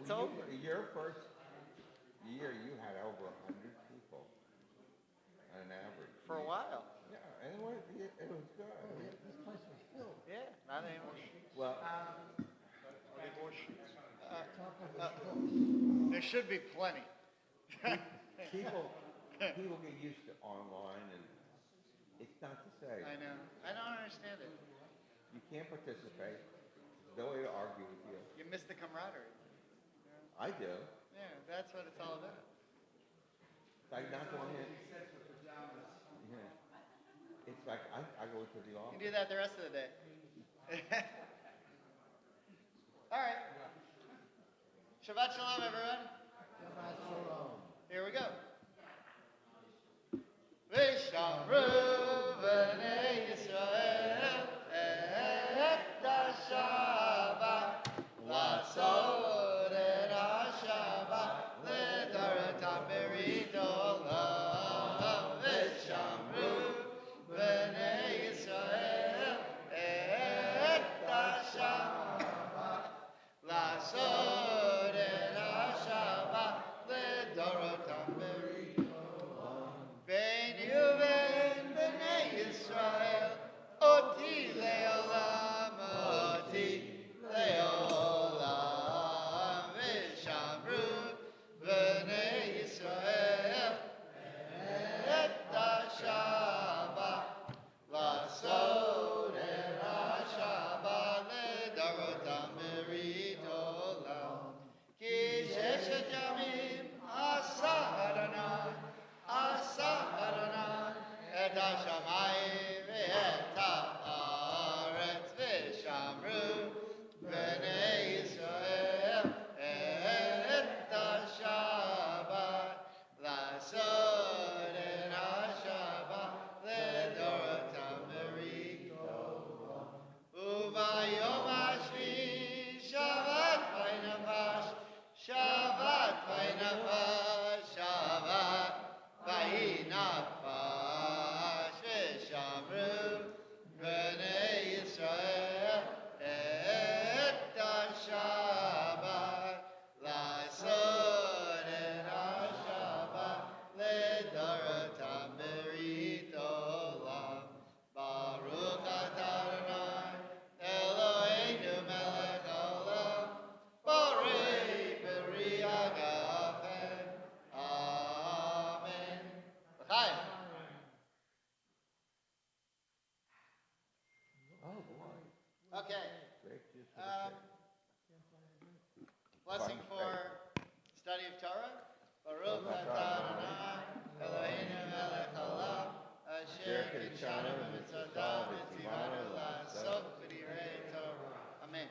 It's over. Your first year, you had over 100 people on an average. For a while. Yeah, and it was good. This place was filled. Yeah, not anymore. Well, There should be plenty. people get used to online, and it's not the same. I know. I don't understand it. You can't participate. There's no way to argue with you. You miss the camaraderie. I do. Yeah, that's what it's all about. Like not going in. Yeah. It's like I go to the You office. can do that the rest of the day. All right. Shabbat shalom, everyone. Shabbat shalom. Here we go. V'shamru b'nei Yisrael et ha-Shabbat la'asod et ha-Shabbat le'daratam berit olam. V'shamru b'nei Yisrael et ha-Shabbat la'asod et ha-Shabbat le'daratam berit olam. Ben Yuven b'nei Yisrael oti le'olam, oti le'olam. V'shamru b'nei Yisrael et ha-Shabbat la'asod et ha-Shabbat le'daratam berit olam. Ki sheshet yamim asa Adonai, asa Adonai et ha-shamayim ve'et ha'aretz. V'shamru b'nei Yisrael et ha-Shabbat la'asod et ha-Shabbat le'daratam berit olam. U'bayom hashvi Shabbat v'nafash, Shabbat v'nafash, Shabbat v'nafash. V'shamru b'nei Yisrael et ha-Shabbat la'asod et ha-Shabbat le'daratam berit olam. Baruch atah Adonai Eloheinu melech haolam, borei b'riah ga'afen. Amen. L'chaim. Oh boy. Okay. Great juice for Um, Blessing for study of Torah. Baruch atah Adonai Eloheinu melech haolam, asher kidshanu b'mitzvotav v'tzivanu la'asot b'divrei Torah. Amen.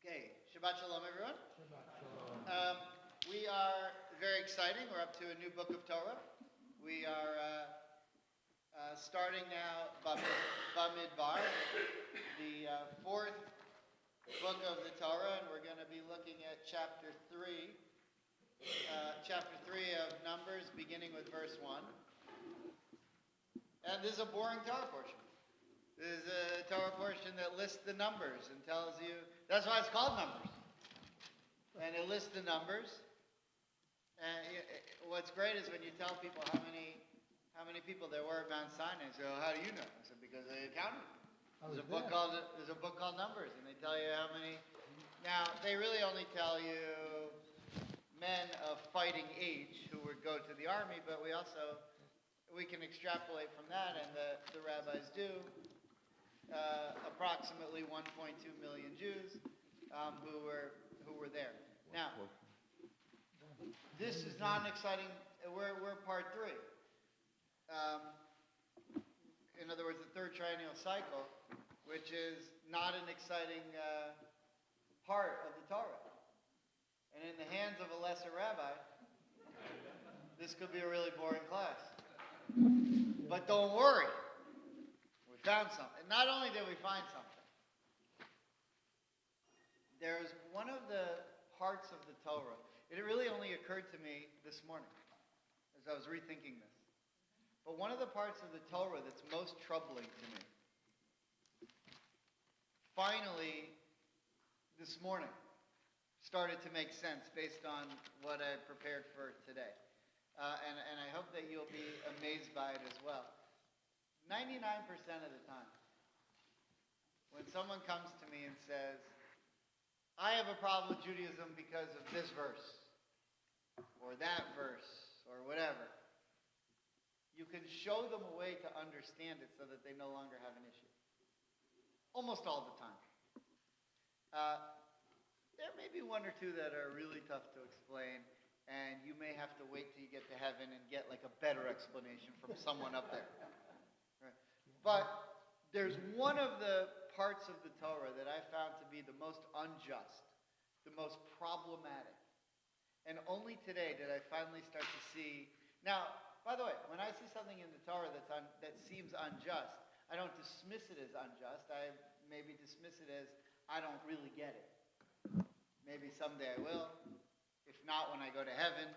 Okay, Shabbat shalom, everyone. We are very exciting. We're up to a new book of Torah. We are starting now Bamidbar, the fourth book of the Torah, and we're going to be looking at chapter 3 of Numbers, beginning with verse 1. And this is a boring Torah portion. This is a Torah portion that lists the numbers and tells you, that's why it's called Numbers. And it lists the numbers. And what's great is when you tell people how many people there were at Mount Sinai. So how do you know? I said, because they counted. There's a book called Numbers, and they tell you how many. Now they really only tell you men of fighting age who would go to the army, but we can extrapolate from that, and the rabbis do. Approximately 1.2 million Jews who were there. Now, this is not an exciting. We're part 3. In other words, the third triennial cycle, which is not an exciting part of the Torah. And in the hands of a lesser rabbi, this could be a really boring class. But don't worry. We found something. Not only did we find something, there's one of the parts of the Torah. It really only occurred to me this morning as I was rethinking this. But one of the parts of the Torah that's most troubling to me, finally, this morning, started to make sense based on what I prepared for today. And I hope that you'll be amazed by it as well. 99% of the time, when someone comes to me and says, I have a problem with Judaism because of this verse, or that verse, or whatever, you can show them a way to understand it so that they no longer have an issue. Almost all the time. There may be one or two that are really tough to explain, and you may have to wait till you get to heaven and get like a better explanation from someone up there. Right? But there's one of the parts of the Torah that I found to be the most unjust, the most problematic. And only today did I finally start to see. Now, by the way, when I see something in the Torah that seems unjust, I don't dismiss it as unjust. I maybe dismiss it as I don't really get it. Maybe someday I will. If not, when I go to heaven,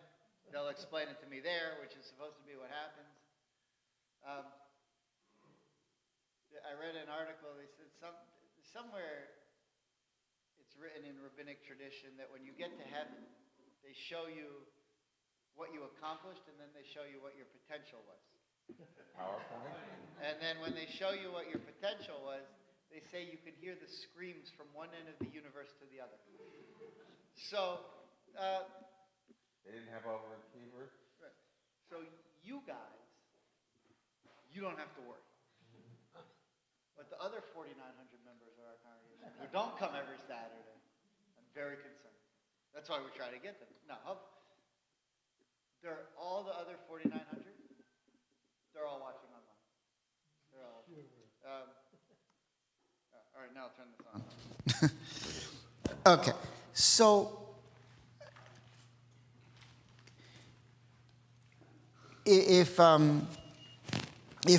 they'll explain it to me there, which is supposed to be what happens. I read an article. They said somewhere it's written in rabbinic tradition that when you get to heaven, they show you what you accomplished, and then they show you what your potential was. PowerPoint. And then when they show you what your potential was, they say you could hear the screams from one end of the universe to the other. So, They didn't have overachiever. right. So you guys, you don't have to worry. But the other 4,900 members of our congregation who don't come every Saturday, I'm very concerned. That's why we try to get them. Now, all the other 4,900, they're all watching online. They're all. All right, now I'll turn this on. Okay, so if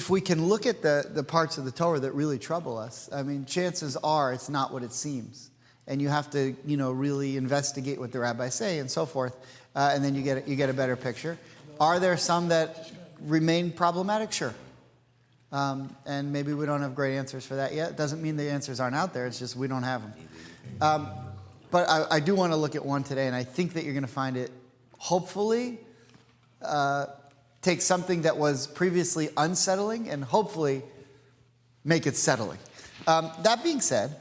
we can look at the parts of the Torah that really trouble us, I mean, chances are it's not what it seems. And you have to, really investigate what the rabbis say and so forth, and then you get a better picture. Are there some that remain problematic? Sure. And maybe we don't have great answers for that yet. It doesn't mean the answers aren't out there. It's just we don't have them. But I do want to look at one today, and I think that you're going to find it, hopefully, take something that was previously unsettling and hopefully make it settling. That being said,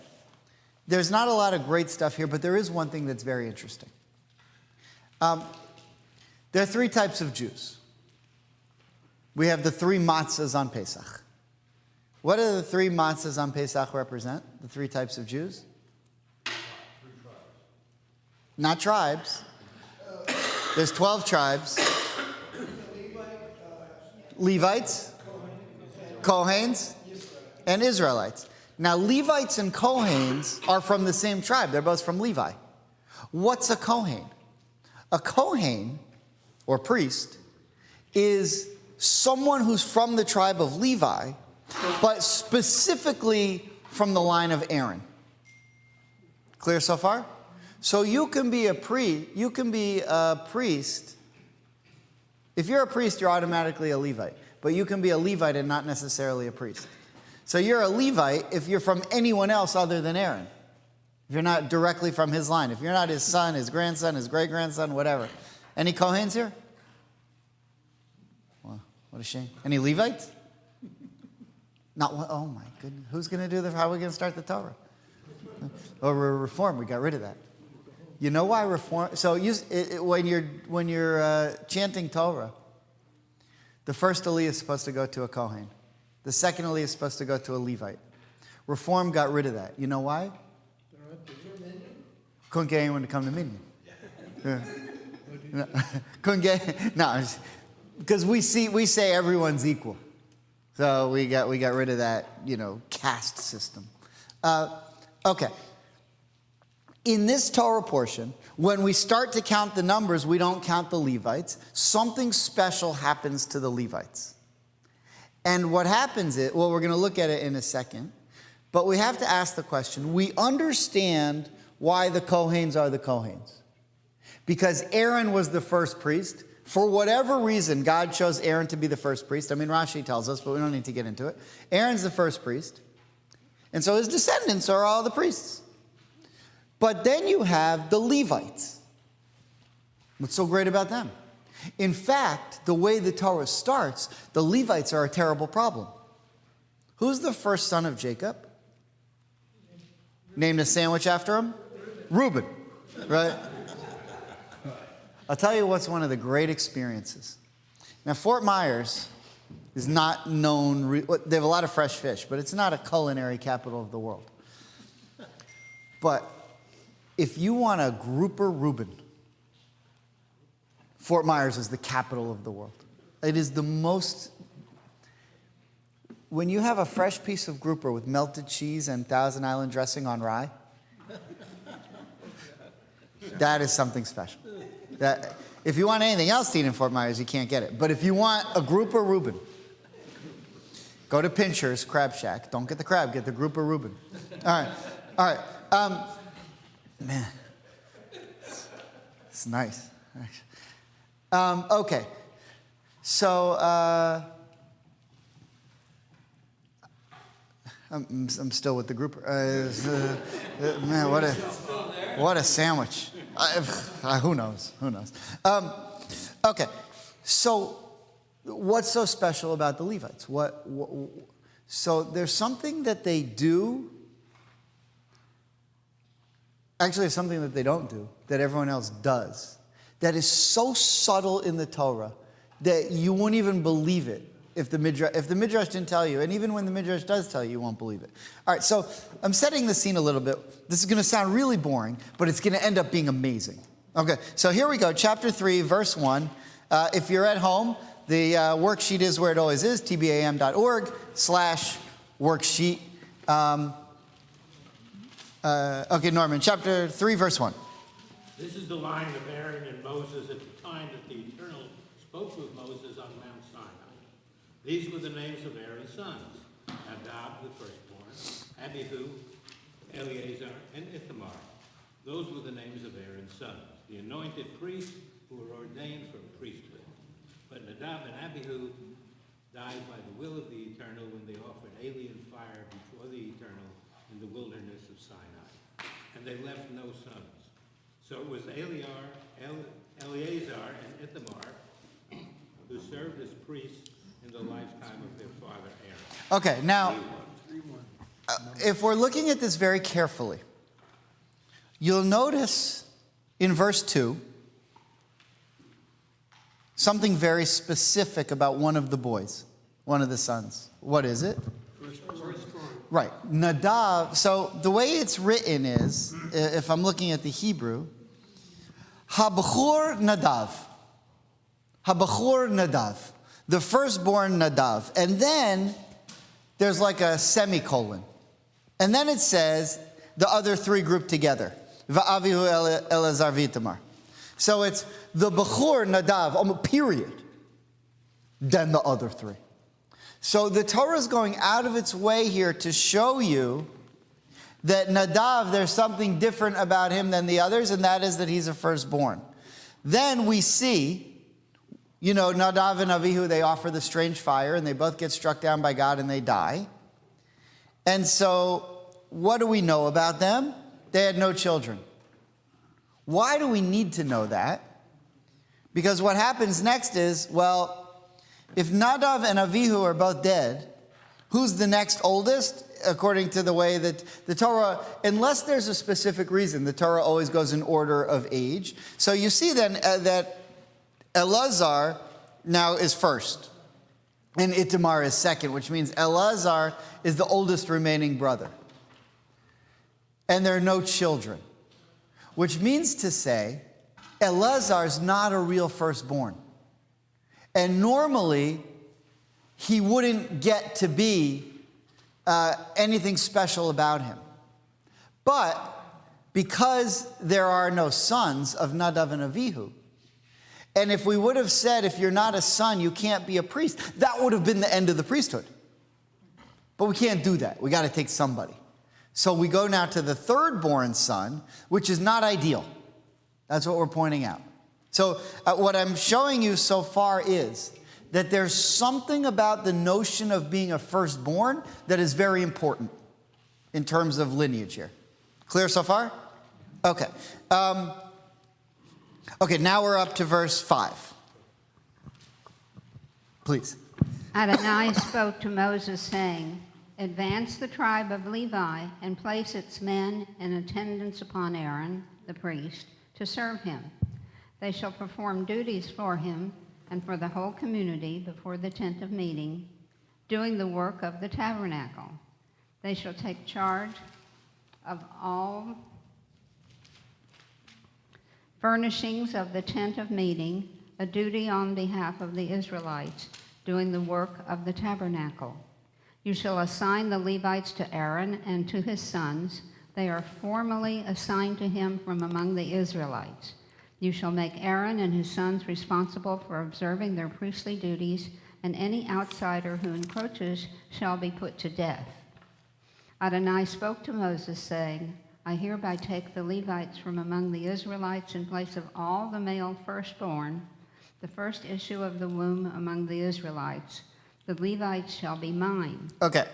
there's not a lot of great stuff here, but there is one thing that's very interesting. There are three types of Jews. We have the three matzahs on Pesach. What do the three matzahs on Pesach represent? The three types of Jews? Not tribes. There's 12 tribes. Levites, Kohens, and Israelites. Now, Levites and Kohens are from the same tribe. They're both from Levi. What's a Kohen? A Kohen, or priest, is someone who's from the tribe of Levi, but specifically from the line of Aaron. Clear so far? So you can be a priest. If you're a priest, you're automatically a Levite. But you can be a Levite and not necessarily a priest. So you're a Levite if you're from anyone else other than Aaron. If you're not directly from his line. If you're not his son, his grandson, his great-grandson, whatever. Any Kohens here? Well, what a shame. Any Levites? Not one. Oh my goodness. Who's going to do this? How are we going to start the Torah? Or Reform, we got rid of that. You know why Reform? So when you're chanting Torah, the first aliyah is supposed to go to a Kohen. The second aliyah is supposed to go to a Levite. Reform got rid of that. You know why? Couldn't get anyone to come to minyan. Couldn't get because we say everyone's equal. So we got rid of that caste system. Okay. In this Torah portion, when we start to count the numbers, we don't count the Levites. Something special happens to the Levites. And what happens is, well, we're going to look at it in a second, but we have to ask the question. We understand why the Kohens are the Kohens. Because Aaron was the first priest. For whatever reason, God chose Aaron to be the first priest. I mean, Rashi tells us, but we don't need to get into it. Aaron's the first priest. And so his descendants are all the priests. But then you have the Levites. What's so great about them? In fact, the way the Torah starts, the Levites are a terrible problem. Who's the first son of Jacob? Named a sandwich after him? Reuben, right? I'll tell you what's one of the great experiences. Now, Fort Myers is not known, they have a lot of fresh fish, but it's not a culinary capital of the world. But if you want a grouper Reuben, Fort Myers is the capital of the world. It is the most, when you have a fresh piece of grouper with melted cheese and Thousand Island dressing on rye, that is something special. That, if you want anything else to eat in Fort Myers, you can't get it. But if you want a grouper Reuben, go to Pincher's Crab Shack. Don't get the crab, get the grouper Reuben. All right. Man, it's nice. Okay, so I'm still with the grouper. Man, what a sandwich. Who knows? Okay, so what's so special about the Levites? So there's something that they do. Actually, there's something that they don't do that everyone else does. That is so subtle in the Torah that you won't even believe it if the Midrash didn't tell you. And even when the Midrash does tell you, you won't believe it. All right, so I'm setting the scene a little bit. This is going to sound really boring, but it's going to end up being amazing. Okay, so here we go. Chapter 3, verse 1. If you're at home, the worksheet is where it always is, tbam.org/worksheet. Okay, Norman, chapter 3, verse 1. This is the line of Aaron and Moses at the time that the Eternal spoke with Moses on Mount Sinai. These were the names of Aaron's sons: Nadab, the firstborn, Abihu, Eleazar, and Ithamar. Those were the names of Aaron's sons, the anointed priests who were ordained for priesthood. But Nadab and Abihu died by the will of the Eternal when they offered alien fire before the Eternal in the wilderness of Sinai. And they left no sons. So it was Eleazar and Ithamar who served as priests in the lifetime of their father Aaron. Okay, now, if we're looking at this very carefully, you'll notice in verse 2 something very specific about one of the boys, one of the sons. What is it? Right, Nadav. So the way it's written is, if I'm looking at the Hebrew, Habachur Nadav. Habachur Nadav. The firstborn Nadav. And then there's like a semicolon. And then it says the other three grouped together. Va'avihu Elazar v'Itamar. So it's the Bachur Nadav, period. Then the other three. So the Torah is going out of its way here to show you that Nadav, there's something different about him than the others, and that is that he's a firstborn. Then we see, Nadav and Avihu, they offer the strange fire, and they both get struck down by God, and they die. And so, what do we know about them? They had no children. Why do we need to know that? Because what happens next is, if Nadav and Avihu are both dead, who's the next oldest? According to the way that the Torah, unless there's a specific reason, the Torah always goes in order of age. So you see then that Elazar now is first, and Itamar is second, which means Elazar is the oldest remaining brother. And there are no children, which means to say Elazar is not a real firstborn. And normally, he wouldn't get to be anything special about him. But because there are no sons of Nadav and Avihu, and if we would have said, if you're not a son, you can't be a priest, that would have been the end of the priesthood. But we can't do that. We got to take somebody. So we go now to the third-born son, which is not ideal. That's what we're pointing out. So what I'm showing you so far is that there's something about the notion of being a firstborn that is very important in terms of lineage here. Clear so far? Okay. Okay, now we're up to verse 5. Please. Adonai spoke to Moses, saying, Advance the tribe of Levi and place its men in attendance upon Aaron, the priest, to serve him. They shall perform duties for him and for the whole community before the tent of meeting, doing the work of the tabernacle. They shall take charge of all furnishings of the tent of meeting, a duty on behalf of the Israelites, doing the work of the tabernacle. You shall assign the Levites to Aaron and to his sons. They are formally assigned to him from among the Israelites. You shall make Aaron and his sons responsible for observing their priestly duties, and any outsider who encroaches shall be put to death. Adonai spoke to Moses, saying, I hereby take the Levites from among the Israelites in place of all the male firstborn, the first issue of the womb among the Israelites. The Levites shall be mine. Okay.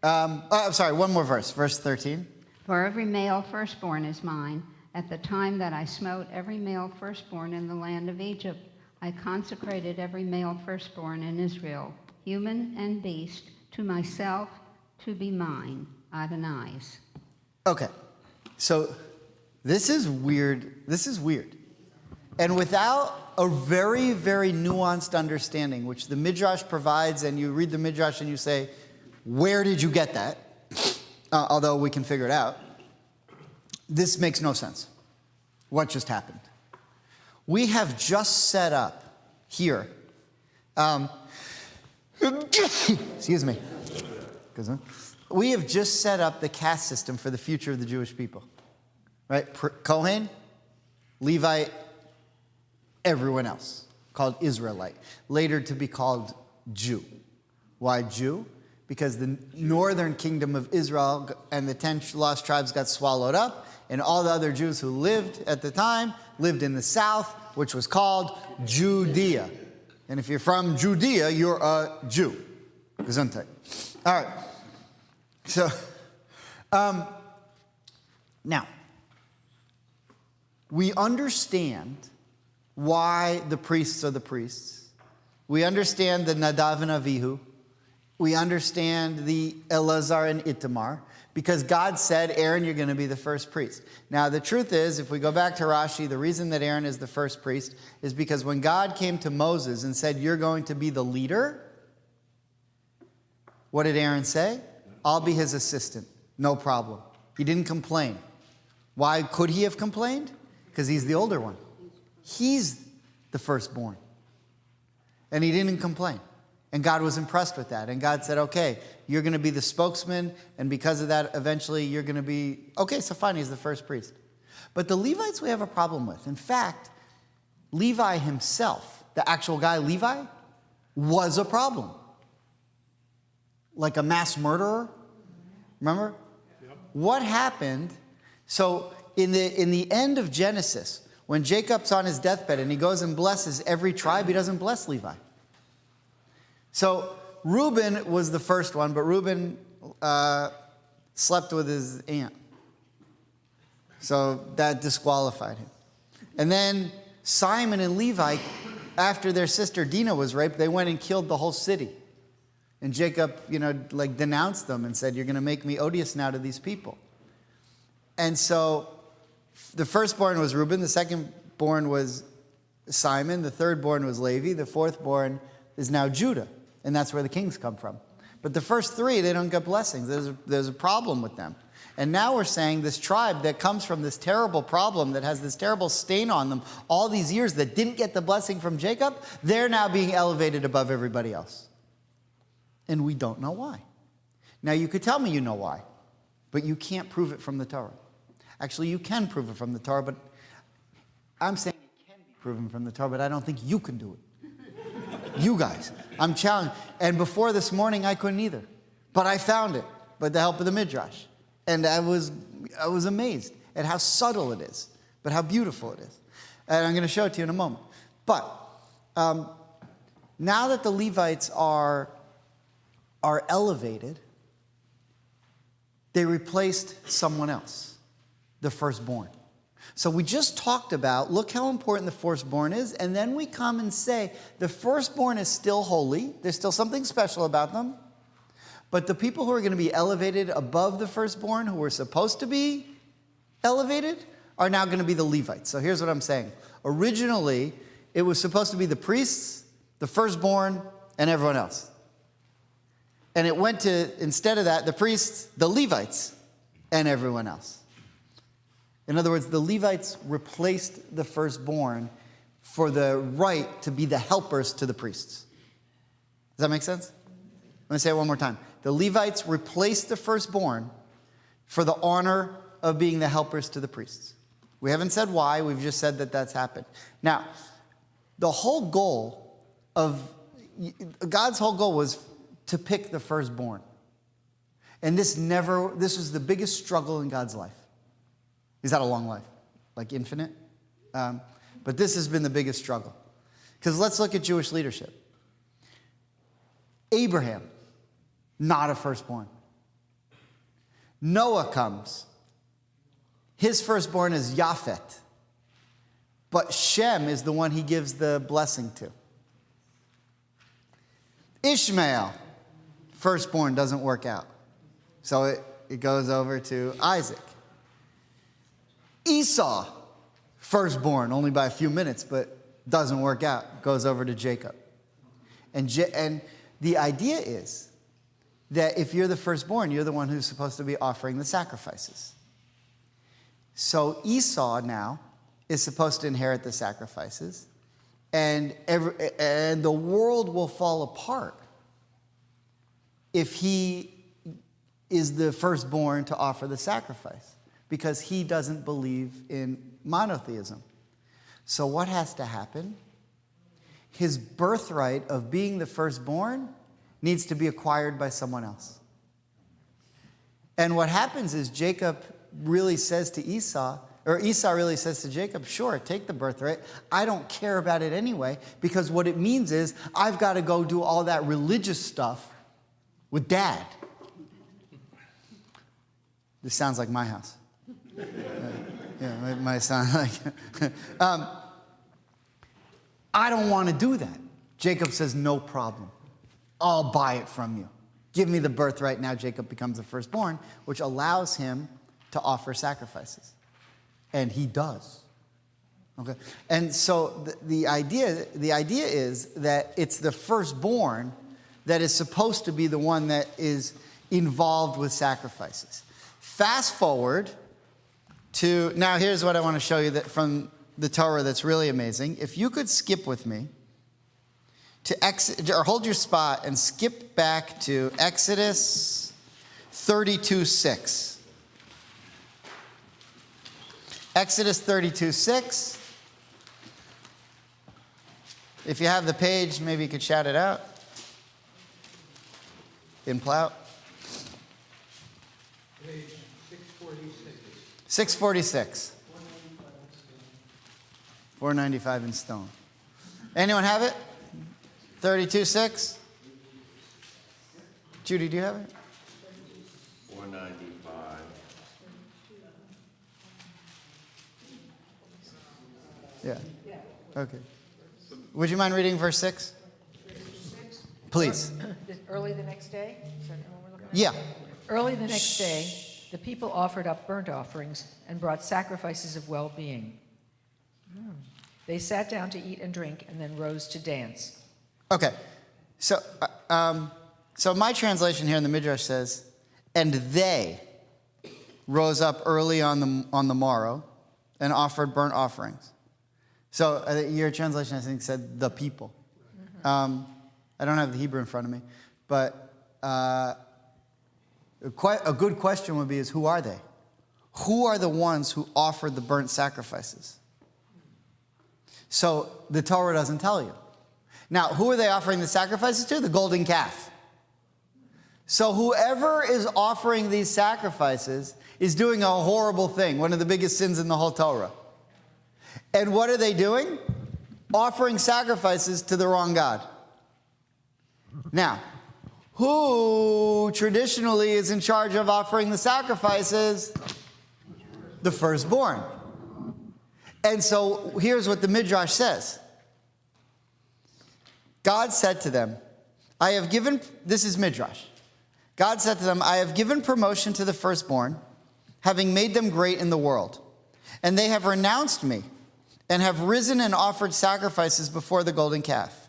I'm sorry, one more verse. Verse 13. For every male firstborn is mine. At the time that I smote every male firstborn in the land of Egypt, I consecrated every male firstborn in Israel, human and beast, to myself to be mine, Adonai's. Okay. So this is weird. This is weird. And without a very, very nuanced understanding, which the Midrash provides, and you read the Midrash and you say, where did you get that? Although we can figure it out. This makes no sense. What just happened? We have just set up here. Excuse me. We have just set up the caste system for the future of the Jewish people. Right? Kohen, Levite, everyone else, called Israelite. Later to be called Jew. Why Jew? Because the northern kingdom of Israel and the 10 lost tribes got swallowed up, and all the other Jews who lived at the time lived in the south, which was called Judea. And if you're from Judea, you're a Jew. Gesundheit. All right. So, now, we understand why the priests are the priests. We understand the Nadav and Avihu. We understand the Eleazar and Itamar, because God said, Aaron, you're going to be the first priest. Now, the truth is, if we go back to Rashi, the reason that Aaron is the first priest is because when God came to Moses and said, you're going to be the leader, what did Aaron say? I'll be his assistant. No problem. He didn't complain. Why could he have complained? Because he's the older one. He's the firstborn. And he didn't complain. And God was impressed with that. And God said, okay, you're going to be the spokesman. And because of that, eventually you're going to be, okay, so fine, he's the first priest. But the Levites we have a problem with. In fact, Levi himself, the actual guy Levi, was a problem. Like a mass murderer. Remember? Yep. What happened? So in the end of Genesis, when Jacob's on his deathbed and he goes and blesses every tribe, he doesn't bless Levi. So Reuben was the first one, but Reuben slept with his aunt. So that disqualified him. And then Simon and Levi, after their sister Dinah was raped, they went and killed the whole city. And Jacob, denounced them and said, you're going to make me odious now to these people. And so the firstborn was Reuben, the secondborn was Simon, the thirdborn was Levi, the fourthborn is now Judah. And that's where the kings come from. But the first three, they don't get blessings. There's a problem with them. And now we're saying this tribe that comes from this terrible problem, that has this terrible stain on them all these years, that didn't get the blessing from Jacob, they're now being elevated above everybody else. And we don't know why. Now, you could tell me you know why, but you can't prove it from the Torah. Actually, you can prove it from the Torah, but I'm saying it can be proven from the Torah, but I don't think you can do it. You guys. I'm challenged. And before this morning, I couldn't either. But I found it with the help of the Midrash. And I was amazed at how subtle it is, but how beautiful it is. And I'm going to show it to you in a moment. But now that the Levites are elevated, they replaced someone else, the firstborn. So we just talked about, look how important the firstborn is, and then we come and say, the firstborn is still holy. There's still something special about them. But the people who are going to be elevated above the firstborn, who were supposed to be elevated, are now going to be the Levites. So here's what I'm saying. Originally, it was supposed to be the priests, the firstborn, and everyone else. And it went to, instead of that, the priests, the Levites, and everyone else. In other words, the Levites replaced the firstborn for the right to be the helpers to the priests. Does that make sense? Let me say it one more time. The Levites replaced the firstborn for the honor of being the helpers to the priests. We haven't said why, we've just said that that's happened. Now, the whole goal of, God's whole goal was to pick the firstborn. And this was the biggest struggle in God's life. He's had a long life, like infinite. But this has been the biggest struggle. Because let's look at Jewish leadership. Abraham, not a firstborn. Noah comes. His firstborn is Japhet. But Shem is the one he gives the blessing to. Ishmael, firstborn, doesn't work out. So it goes over to Isaac. Esau, firstborn, only by a few minutes, but doesn't work out. Goes over to Jacob. And the idea is that if you're the firstborn, you're the one who's supposed to be offering the sacrifices. So Esau now is supposed to inherit the sacrifices, and the world will fall apart if he is the firstborn to offer the sacrifice, because he doesn't believe in monotheism. So what has to happen? His birthright of being the firstborn needs to be acquired by someone else. And what happens is Jacob really says to Esau, or Esau really says to Jacob, sure, take the birthright. I don't care about it anyway, because what it means is I've got to go do all that religious stuff with Dad. This sounds like my house. Yeah, it might sound like... I don't want to do that. Jacob says, no problem. I'll buy it from you. Give me the birthright. Now Jacob becomes the firstborn, which allows him to offer sacrifices. And he does. Okay? And so the idea is that it's the firstborn that is supposed to be the one that is involved with sacrifices. Fast forward to, now here's what I want to show you that from the Torah that's really amazing. If you could skip with me to or hold your spot and skip back to Exodus 32:6. Exodus 32:6. If you have the page, maybe you could shout it out in Plout. Page 646. 646. 495 in stone. Anyone have it? 32:6. Judy, do you have it? 495. Yeah. Okay. Would you mind reading verse 6? Please. Early the next day? Is that what we're looking at? Yeah. Early the next day, the people offered up burnt offerings and brought sacrifices of well-being. They sat down to eat and drink and then rose to dance. Okay. So my translation here in the Midrash says, and they rose up early on the morrow and offered burnt offerings. So your translation, I think, said the people. I don't have the Hebrew in front of me, but a good question would be is who are they? Who are the ones who offered the burnt sacrifices? So the Torah doesn't tell you. Now, who are they offering the sacrifices to? The golden calf. So whoever is offering these sacrifices is doing a horrible thing, one of the biggest sins in the whole Torah. And what are they doing? Offering sacrifices to the wrong God. Now, who traditionally is in charge of offering the sacrifices? The firstborn. And so here's what the Midrash says. God said to them, this is Midrash. God said to them, I have given promotion to the firstborn, having made them great in the world. And they have renounced me and have risen and offered sacrifices before the golden calf.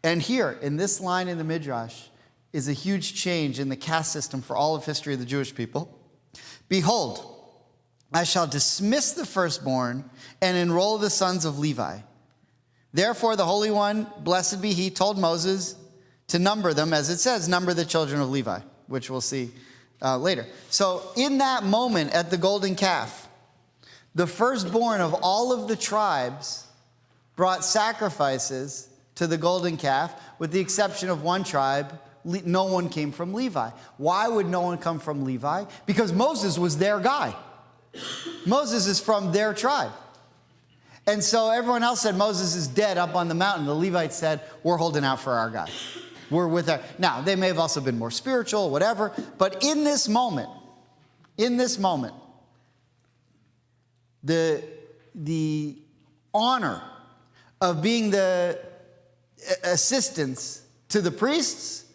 And here, in this line in the Midrash, is a huge change in the caste system for all of history of the Jewish people. Behold, I shall dismiss the firstborn and enroll the sons of Levi. Therefore, the Holy One, blessed be he, told Moses to number them, as it says, number the children of Levi, which we'll see later. So in that moment at the golden calf, the firstborn of all of the tribes brought sacrifices to the golden calf, with the exception of one tribe. No one came from Levi. Why would no one come from Levi? Because Moses was their guy. Moses is from their tribe. And so everyone else said Moses is dead up on the mountain. The Levites said, we're holding out for our guy. We're with our... Now, they may have also been more spiritual, whatever. But in this moment, the honor of being the assistants to the priests,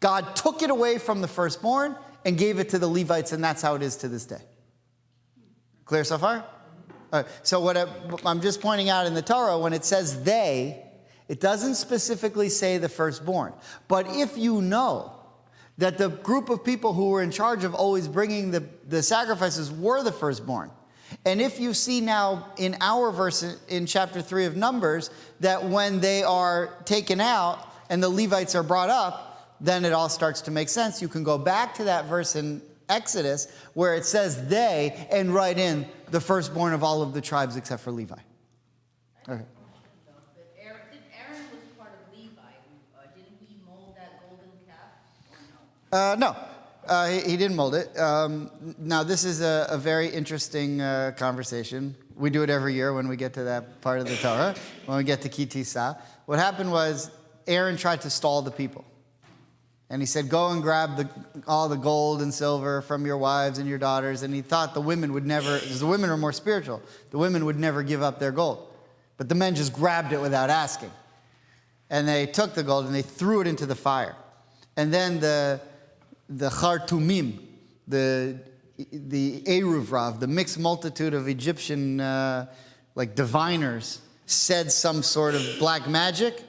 God took it away from the firstborn and gave it to the Levites, and that's how it is to this day. Clear so far? All right, so what I'm just pointing out in the Torah, when it says they, it doesn't specifically say the firstborn. But if you know that the group of people who were in charge of always bringing the sacrifices were the firstborn, and if you see now in our verse in chapter 3 of Numbers that when they are taken out and the Levites are brought up, then it all starts to make sense. You can go back to that verse in Exodus where it says they and write in the firstborn of all of the tribes except for Levi. Okay. Aaron was part of Levi. Didn't he mold that golden calf or no? No, he didn't mold it. Now, this is a very interesting conversation. We do it every year when we get to that part of the Torah, when we get to Ki Tisa. What happened was Aaron tried to stall the people. And he said, go and grab all the gold and silver from your wives and your daughters. And he thought the women would never, because the women are more spiritual, the women would never give up their gold. But the men just grabbed it without asking. And they took the gold and they threw it into the fire. And then the Chartumim, the Eruv Rav, the mixed multitude of Egyptian diviners, said some sort of black magic,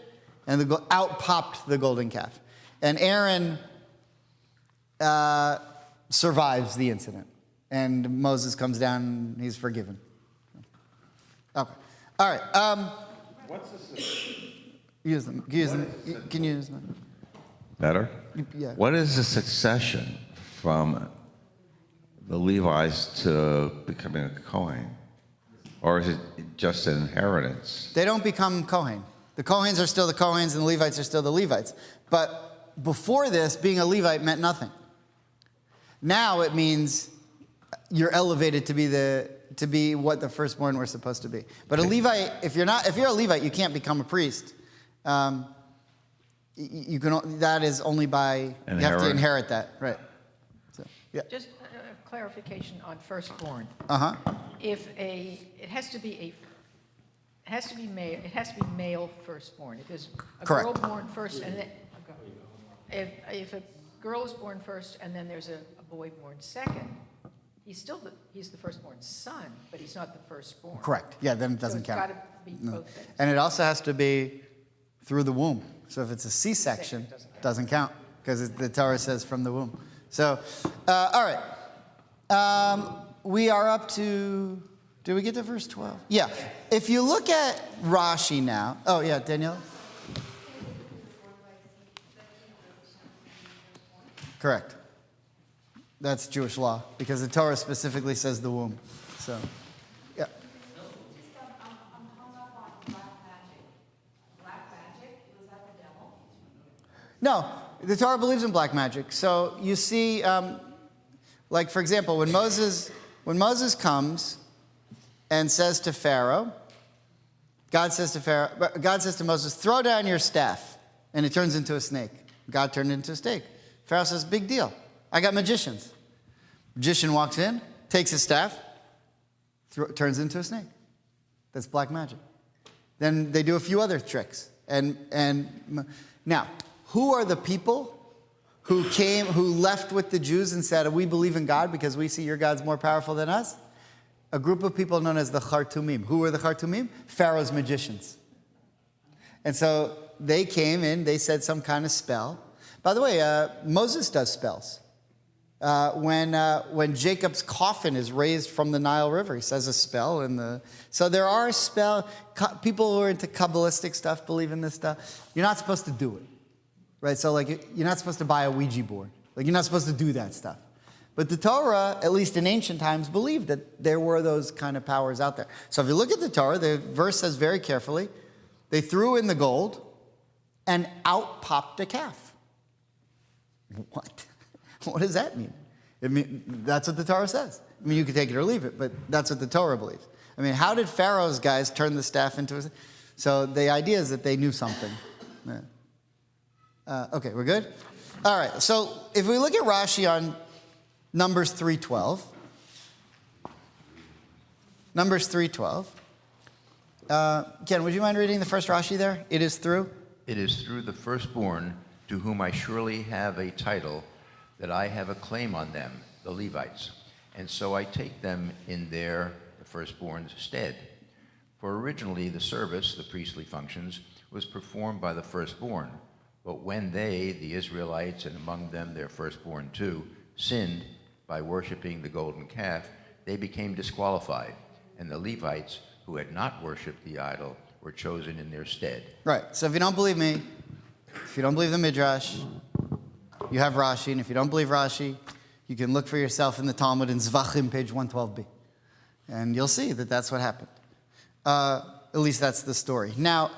and out popped the golden calf. And Aaron survives the incident. And Moses comes down and he's forgiven. Okay. All right. What's this? Use them. Can you use them? Better? Yeah. What is the succession from the Levites to becoming a Kohen? Or is it just an inheritance? They don't become Kohen. The Kohens are still the Kohens and the Levites are still the Levites. But before this, being a Levite meant nothing. Now it means you're elevated to be what the firstborn were supposed to be. But a Levite, if you're a Levite, you can't become a priest. You can. That is only by you have to inherit that, right? So, yeah. Just a clarification on firstborn. Uh-huh. It has to be male. It has to be male firstborn. If there's a Correct. girl born first, and then if a girl is born first and then there's a boy born second, he's the firstborn son, but he's not the firstborn. Correct. Yeah, then it doesn't count. So it's got to be both things. And it also has to be through the womb. So if it's a C-section, it doesn't count because the Torah says from the womb. So, all right. We are up to, did we get to verse 12? Yeah. If you look at Rashi now. Oh, yeah, Danielle? Correct. That's Jewish law because the Torah specifically says the womb. So, yeah. I'm hung up on black magic. Black magic? Was that the devil? No, the Torah believes in black magic. So you see, like for example, when Moses comes and says to Pharaoh, God says to Moses, throw down your staff, and it turns into a snake. God turned it into a snake. Pharaoh says, big deal. I got magicians. Magician walks in, takes his staff, turns into a snake. That's black magic. Then they do a few other tricks. And now, who are the people who left with the Jews and said, we believe in God because we see your God's more powerful than us? A group of people known as the Khartoumim. Who were the Khartoumim? Pharaoh's magicians. And so they came in, they said some kind of spell. By the way, Moses does spells. When Jacob's coffin is raised from the Nile River, he says a spell. So there are people who are into Kabbalistic stuff believe in this stuff. You're not supposed to do it, right? So like you're not supposed to buy a Ouija board. Like you're not supposed to do that stuff. But the Torah, at least in ancient times, believed that there were those kind of powers out there. So if you look at the Torah, the verse says very carefully, they threw in the gold and out popped a calf. What? What does that mean? That's what the Torah says. I mean, you can take it or leave it, but that's what the Torah believes. I mean, how did Pharaoh's guys turn the staff into a... So the idea is that they knew something. Yeah. Okay, we're good? All right, so if we look at Rashi on Numbers 3:12. Numbers 3:12. Ken, would you mind reading the first Rashi there? It is through? It is through the firstborn to whom I surely have a title that I have a claim on them, the Levites. And so I take them in the firstborn's stead. For originally the service, the priestly functions, was performed by the firstborn. But when they, the Israelites, and among them their firstborn too, sinned by worshiping the golden calf, they became disqualified. And the Levites, who had not worshipped the idol, were chosen in their stead. Right. So if you don't believe me, if you don't believe the Midrash, you have Rashi. And if you don't believe Rashi, you can look for yourself in the Talmud in Zvachim, page 112b. And you'll see that that's what happened. At least that's the story. Now,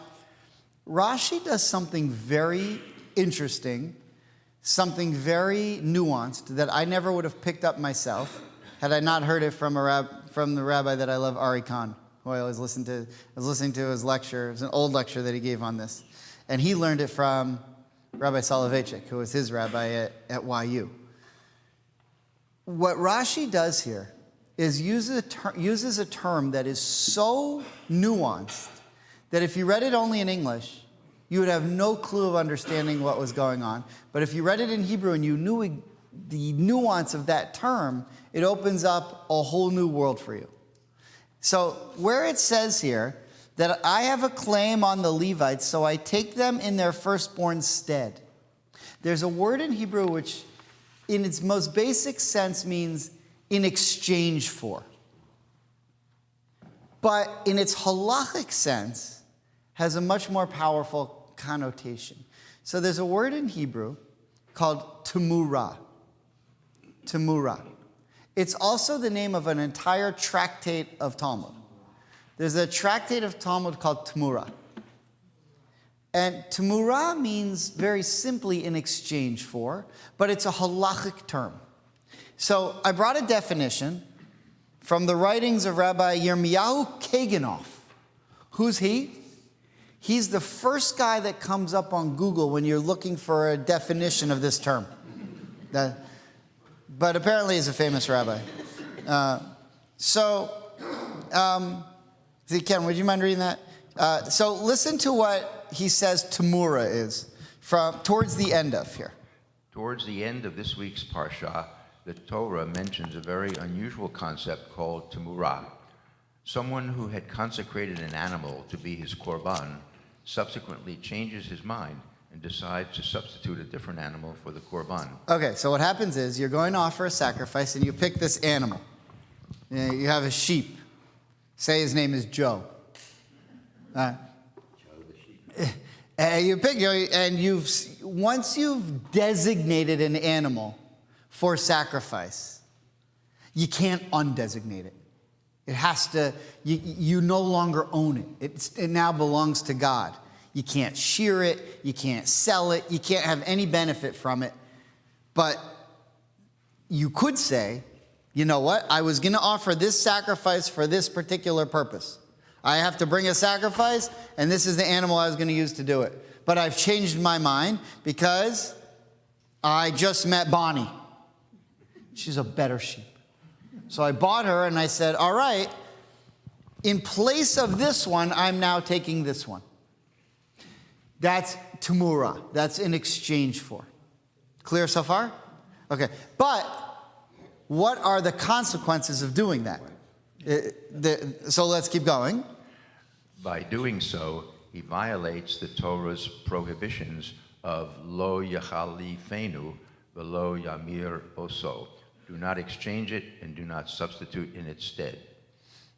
Rashi does something very interesting, something very nuanced that I never would have picked up myself had I not heard it from the rabbi that I love, Ari Khan, who I always listen to. I was listening to his lecture. It was an old lecture that he gave on this. And he learned it from Rabbi Soloveitchik, who was his rabbi at YU. What Rashi does here is uses a term that is so nuanced that if you read it only in English, you would have no clue of understanding what was going on. But if you read it in Hebrew and you knew the nuance of that term, it opens up a whole new world for you. So where it says here that I have a claim on the Levites, so I take them in their firstborn's stead, there's a word in Hebrew which in its most basic sense means in exchange for. But in its halachic sense has a much more powerful connotation. So there's a word in Hebrew called temurah. Temurah. It's also the name of an entire tractate of Talmud. There's a tractate of Talmud called Temurah. And temurah means very simply in exchange for, but it's a halachic term. So I brought a definition from the writings of Rabbi Yirmiyahu Kaganoff. Who's he? He's the first guy that comes up on Google when you're looking for a definition of this term. But apparently he's a famous rabbi. Ken, would you mind reading that? So listen to what he says temurah is towards the end of here. Towards the end of this week's Parsha, the Torah mentions a very unusual concept called temurah. Someone who had consecrated an animal to be his korban subsequently changes his mind and decides to substitute a different animal for the korban. Okay, so what happens is you're going to offer a sacrifice and you pick this animal. You have a sheep. Say his name is Joe. Joe the sheep. And you pick, and once you've designated an animal for sacrifice, you can't undesignate it. It has to, you no longer own it. It now belongs to God. You can't shear it, you can't sell it, you can't have any benefit from it. But you could say, you know what, I was going to offer this sacrifice for this particular purpose. I have to bring a sacrifice, and this is the animal I was going to use to do it. But I've changed my mind because I just met Bonnie. She's a better sheep. So I bought her, and I said, all right, In place of this one, I'm now taking this one. That's tamura. That's in exchange for. Clear so far? Okay. But what are the consequences of doing that? So let's keep going. By doing so, he violates the Torah's prohibitions of lo yachalifenu velo yamir oso. Do not exchange it and do not substitute in its stead.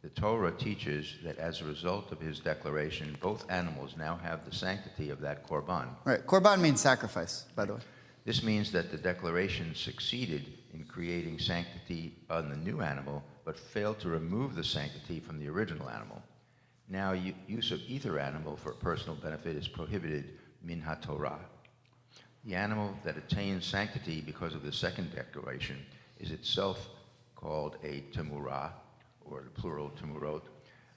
The Torah teaches that as a result of his declaration, both animals now have the sanctity of that korban. Right. Korban means sacrifice, by the way. This means that the declaration succeeded in creating sanctity on the new animal, but failed to remove the sanctity from the original animal. Now, use of either animal for personal benefit is prohibited min ha-Torah. The animal that attains sanctity because of the second declaration is itself called a temurah, or the plural temurot.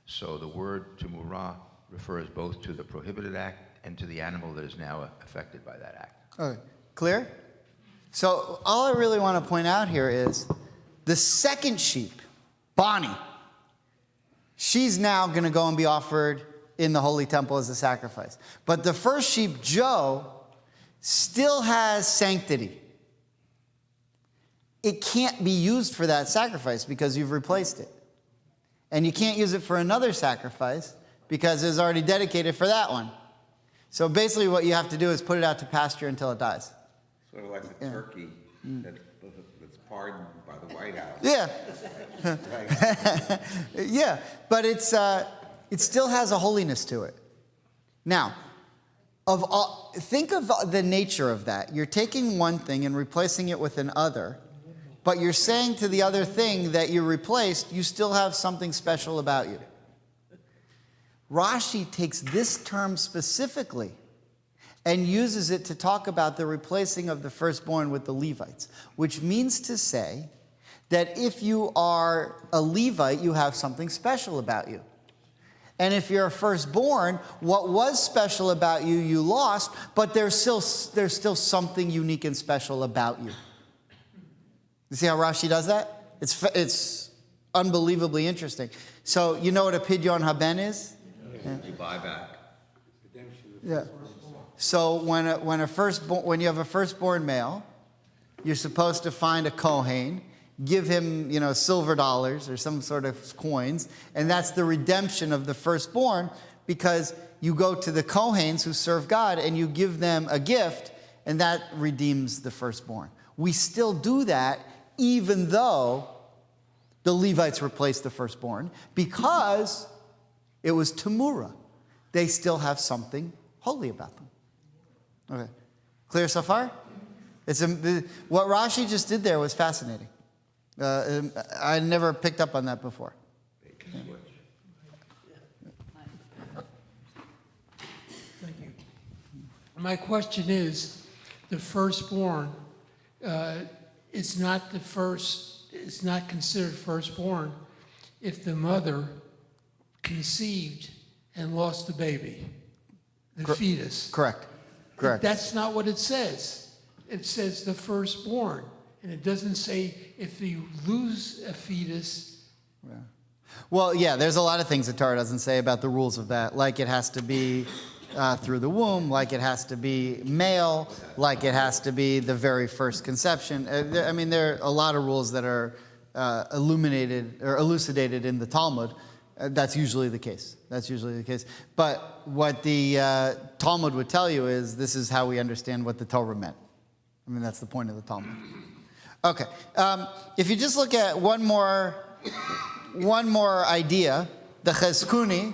So the word temurah refers both to the prohibited act and to the animal that is now affected by that act. Okay. Clear? So all I really want to point out here is the second sheep, Bonnie, she's now going to go and be offered in the Holy Temple as a sacrifice. But the first sheep, Joe, still has sanctity. It can't be used for that sacrifice because you've replaced it. And you can't use it for another sacrifice because it was already dedicated for that one. So basically what you have to do is put it out to pasture until it dies. Sort of like the turkey that's pardoned by the White House. Yeah. Right. Yeah, but it still has a holiness to it. Now, think of the nature of that. You're taking one thing and replacing it with another, but you're saying to the other thing that you replaced, you still have something special about you. Rashi takes this term specifically and uses it to talk about the replacing of the firstborn with the Levites, which means to say that if you are a Levite, you have something special about you. And if you're a firstborn, what was special about you, you lost, but there's still something unique and special about you. You see how Rashi does that? It's unbelievably interesting. So you know what a pidyon haben is? Yeah. You buy back. Yeah. So when you have a firstborn male, you're supposed to find a Kohen, give him, silver dollars or some sort of coins, and that's the redemption of the firstborn, because you go to the Kohens who serve God and you give them a gift, and that redeems the firstborn. We still do that even though the Levites replaced the firstborn, because it was Tamura. They still have something holy about them. Okay. Clear so far? What Rashi just did there was fascinating. I never picked up on that before. Thank you. My question is, the firstborn is not considered firstborn if the mother conceived and lost the baby, the fetus. Correct. That's not what it says. It says the firstborn. And it doesn't say if you lose a fetus. Yeah. Well, yeah, there's a lot of things the Torah doesn't say about the rules of that. Like it has to be through the womb, like it has to be male, like it has to be the very first conception. There are a lot of rules that are illuminated or elucidated in the Talmud. That's usually the case. But what the Talmud would tell you is this is how we understand what the Torah meant. That's the point of the Talmud. Okay. If you just look at one more idea, the Chezkuni,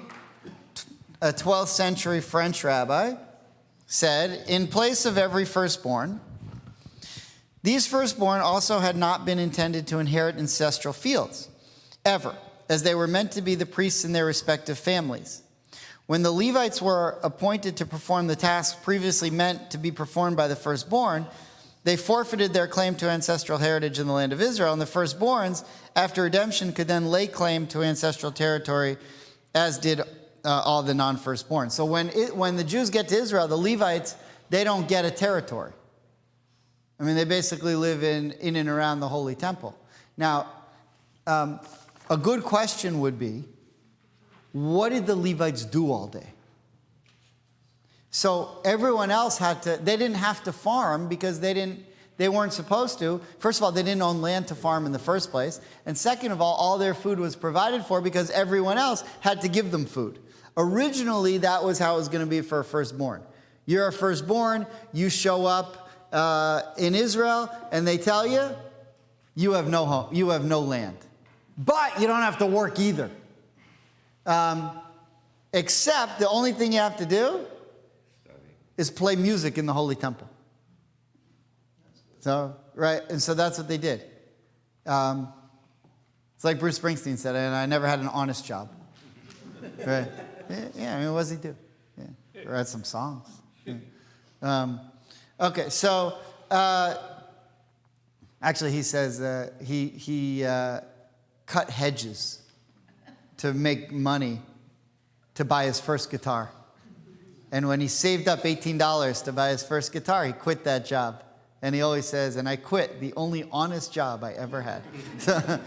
a 12th century French rabbi, said, in place of every firstborn, these firstborn also had not been intended to inherit ancestral fields, ever, as they were meant to be the priests in their respective families. When the Levites were appointed to perform the tasks previously meant to be performed by the firstborn, they forfeited their claim to ancestral heritage in the land of Israel, and the firstborns, after redemption, could then lay claim to ancestral territory, as did all the non-firstborn. So when the Jews get to Israel, the Levites, they don't get a territory. They basically live in and around the Holy Temple. Now, a good question would be, what did the Levites do all day? So everyone else they didn't have to farm because they weren't supposed to. First of all, they didn't own land to farm in the first place. And second of all their food was provided for because everyone else had to give them food. Originally, that was how it was going to be for a firstborn. You're a firstborn, you show up in Israel, and they tell you, you have no home, you have no land. But you don't have to work either. Except the only thing you have to do is play music in the Holy Temple. So, right, and so that's what they did. It's like Bruce Springsteen said, and I never had an honest job. Right? Yeah, I mean, what does he do? Yeah, write some songs. Yeah. Okay, so actually he says he cut hedges to make money to buy his first guitar. And when he saved up $18 to buy his first guitar, he quit that job. And he always says, and I quit the only honest job I ever had. So,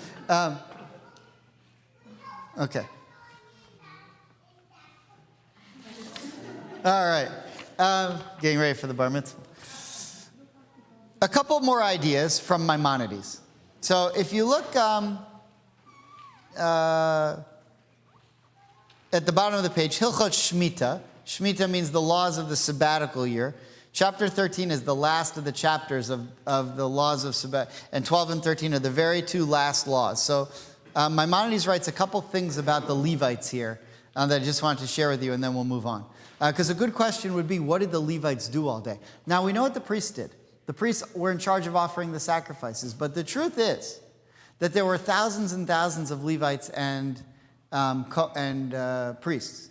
okay. All right. Getting ready for the bar mitzvah. A couple more ideas from Maimonides. So if you look at the bottom of the page, Hilchot Shemitah. Shemitah means the laws of the sabbatical year. Chapter 13 is the last of the chapters of the laws of Sabbath, and 12 and 13 are the very two last laws. So Maimonides writes a couple things about the Levites here that I just wanted to share with you, and then we'll move on. Because a good question would be, what did the Levites do all day? Now, we know what the priests did. The priests were in charge of offering the sacrifices, but the truth is that there were thousands and thousands of Levites and priests.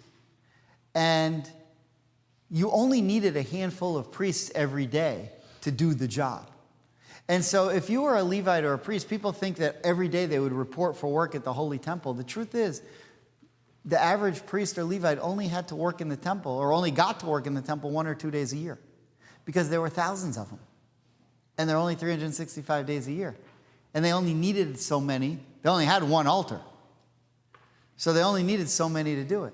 And you only needed a handful of priests every day to do the job. And so if you were a Levite or a priest, people think that every day they would report for work at the Holy Temple. The truth is, the average priest or Levite only had to work in the temple, or only got to work in the temple 1 or 2 days a year, because there were thousands of them. And there are only 365 days a year. And they only needed so many. They only had one altar. So they only needed so many to do it.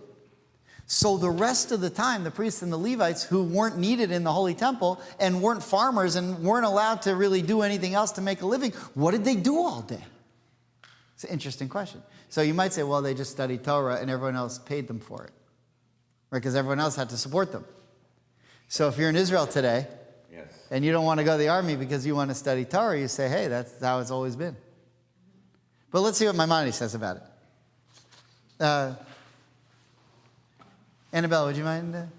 So the rest of the time, the priests and the Levites, who weren't needed in the Holy Temple and weren't farmers and weren't allowed to really do anything else to make a living, what did they do all day? It's an interesting question. So you might say, well, they just studied Torah and everyone else paid them for it. Right? Because everyone else had to support them. So if you're in Israel today, yes, and you don't want to go to the army because you want to study Torah, you say, hey, that's how it's always been. But let's see what Maimonides says about it. Annabelle, would you mind?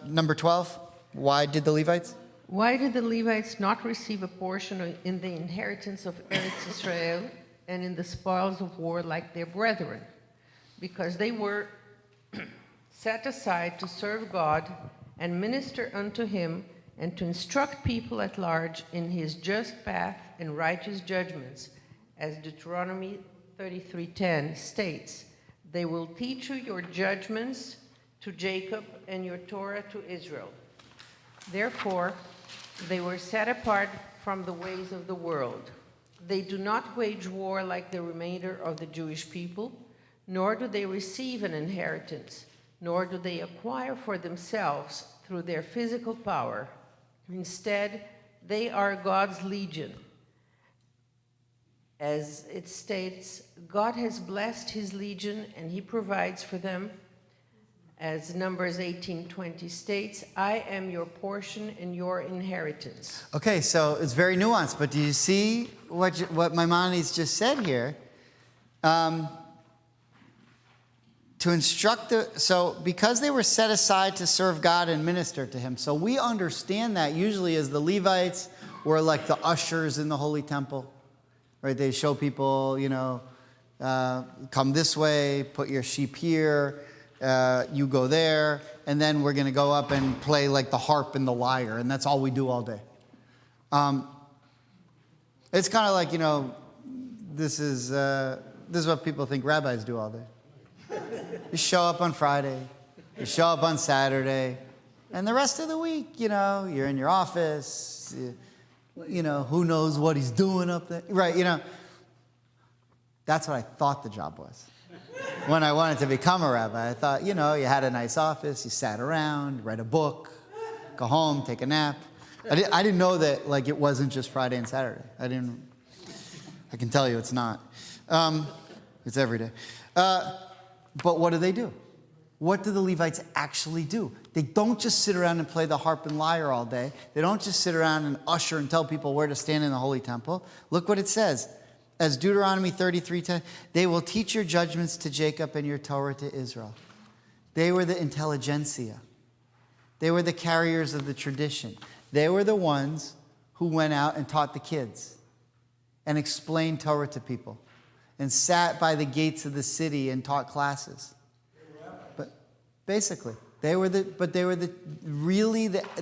Number 12, why did the Levites? Why did the Levites not receive a portion in the inheritance of Eretz Israel and in the spoils of war like their brethren? Because they were set aside to serve God and minister unto him and to instruct people at large in his just path and righteous judgments, as Deuteronomy 33:10 states. They will teach you your judgments to Jacob and your Torah to Israel. Therefore, they were set apart from the ways of the world. They do not wage war like the remainder of the Jewish people, nor do they receive an inheritance, nor do they acquire for themselves through their physical power. Instead, they are God's legion. As it states, God has blessed his legion and he provides for them. As Numbers 18:20 states, I am your portion and your inheritance. Okay, so it's very nuanced, but do you see what Maimonides just said here? To instruct so because they were set aside to serve God and minister to him. So we understand that usually as the Levites were like the ushers in the Holy Temple, right? They show people, come this way, put your sheep here, you go there, and then we're going to go up and play like the harp and the lyre, and that's all we do all day. It's kind of like, this is what people think rabbis do all day. You show up on Friday, you show up on Saturday, and the rest of the week, you're in your office, who knows what he's doing up there, right? That's what I thought the job was. when I wanted to become a rabbi. I thought, you know, you had a nice office, you sat around, read a book, go home, take a nap. I didn't know that, like, it wasn't just Friday and Saturday. I can tell you it's not. It's every day. But what do? What do the Levites actually do? They don't just sit around and play the harp and lyre all day. They don't just sit around and usher and tell people where to stand in the holy temple. Look what it says. As Deuteronomy 33:10, they will teach your judgments to Jacob and your Torah to Israel. They were the intelligentsia. They were the carriers of the tradition. They were the ones who went out and taught the kids and explained Torah to people and sat by the gates of the city and taught classes. But basically, they were the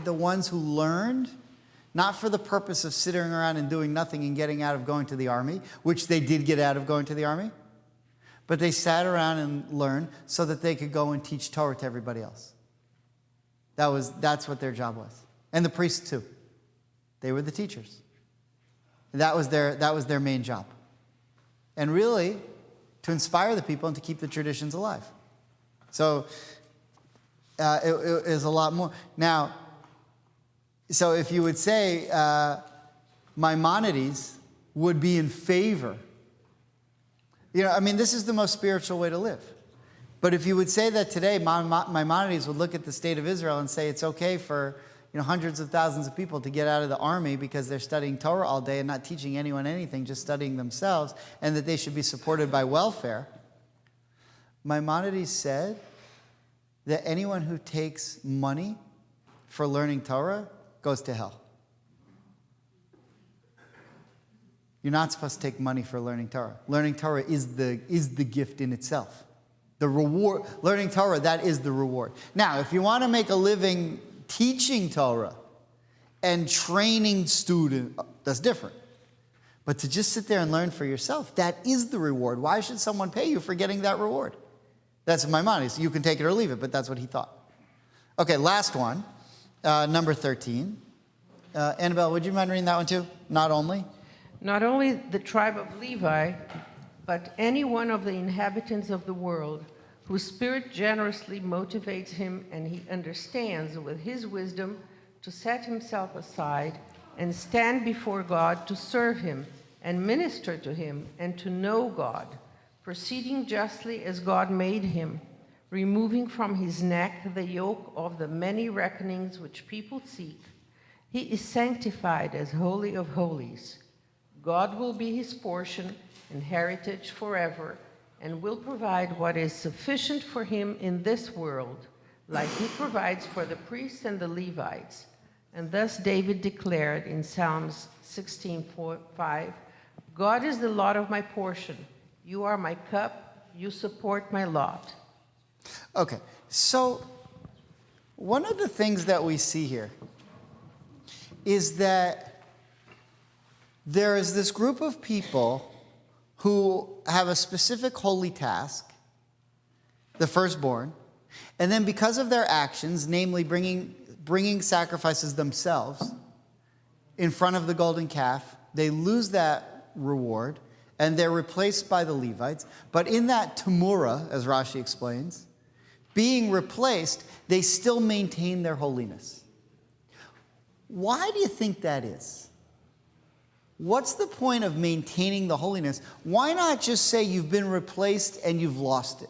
ones who learned, not for the purpose of sitting around and doing nothing and getting out of going to the army, which they did get out of going to the army, but they sat around and learned so that they could go and teach Torah to everybody else. That's what their job was. And the priests too. They were the teachers. That was their main job. And really, to inspire the people and to keep the traditions alive. So, it is a lot more. Now, so if you would say Maimonides would be in favor, this is the most spiritual way to live. But if you would say that today, Maimonides would look at the state of Israel and say it's okay for hundreds of thousands of people to get out of the army because they're studying Torah all day and not teaching anyone anything, just studying themselves, and that they should be supported by welfare. Maimonides said that anyone who takes money for learning Torah goes to hell. You're not supposed to take money for learning Torah. Learning Torah is the gift in itself. The reward, learning Torah, that is the reward. Now, if you want to make a living teaching Torah and training students, that's different. But to just sit there and learn for yourself, that is the reward. Why should someone pay you for getting that reward? That's Maimonides. You can take it or leave it, but that's what he thought. Okay, last one, number 13. Annabelle, would you mind reading that one too? Not only the tribe of Levi, but any one of the inhabitants of the world whose spirit generously motivates him and he understands with his wisdom to set himself aside and stand before God to serve him and minister to him and to know God, proceeding justly as God made him, removing from his neck the yoke of the many reckonings which people seek. He is sanctified as Holy of Holies. God will be his portion and heritage forever, and will provide what is sufficient for him in this world, like he provides for the priests and the Levites. And thus David declared in Psalms 16:5, God is the lot of my portion. You are my cup. You support my lot. Okay, so one of the things that we see here is that there is this group of people who have a specific holy task, the firstborn, and then because of their actions, namely bringing sacrifices themselves in front of the golden calf, they lose that reward, and they're replaced by the Levites. But in that tamura, as Rashi explains, being replaced, they still maintain their holiness. Why do you think that is? What's the point of maintaining the holiness? Why not just say you've been replaced and you've lost it?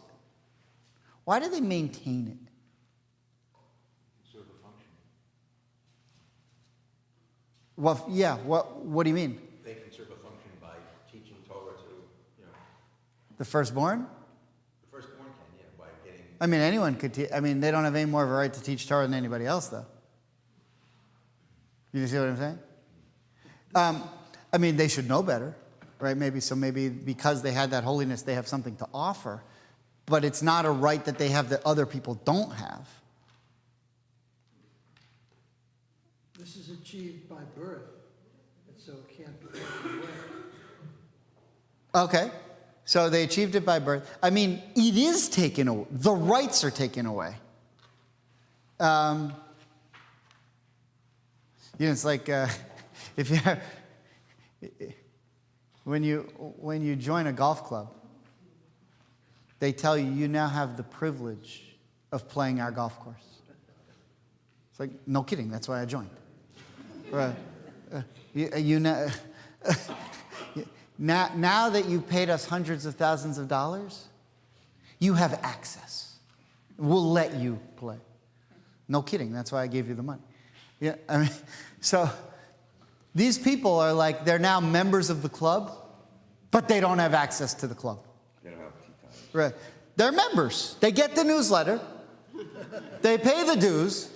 Why do they maintain it? Serve a function. Well, yeah, what do you mean? They can serve a function by teaching Torah to, The firstborn? the firstborn can, by getting... I mean, anyone could they don't have any more of a right to teach Torah than anybody else, though. You see what I'm saying? They should know better, right? Maybe because they had that holiness, they have something to offer. But it's not a right that they have that other people don't have. This is achieved by birth, and so it can't be taken away. Okay, so they achieved it by birth. It is taken away. The rights are taken away. It's like if you when you join a golf club, they tell you, you now have the privilege of playing our golf course. It's like, no kidding, that's why I joined. Right. Now that you've paid us hundreds of thousands of dollars, you have access. We'll let you play. No kidding, that's why I gave you the money. Yeah, I mean, so these people are like, they're now members of the club, but they don't have access to the club. They don't have tea time. Right. They're members. They get the newsletter. They pay the dues,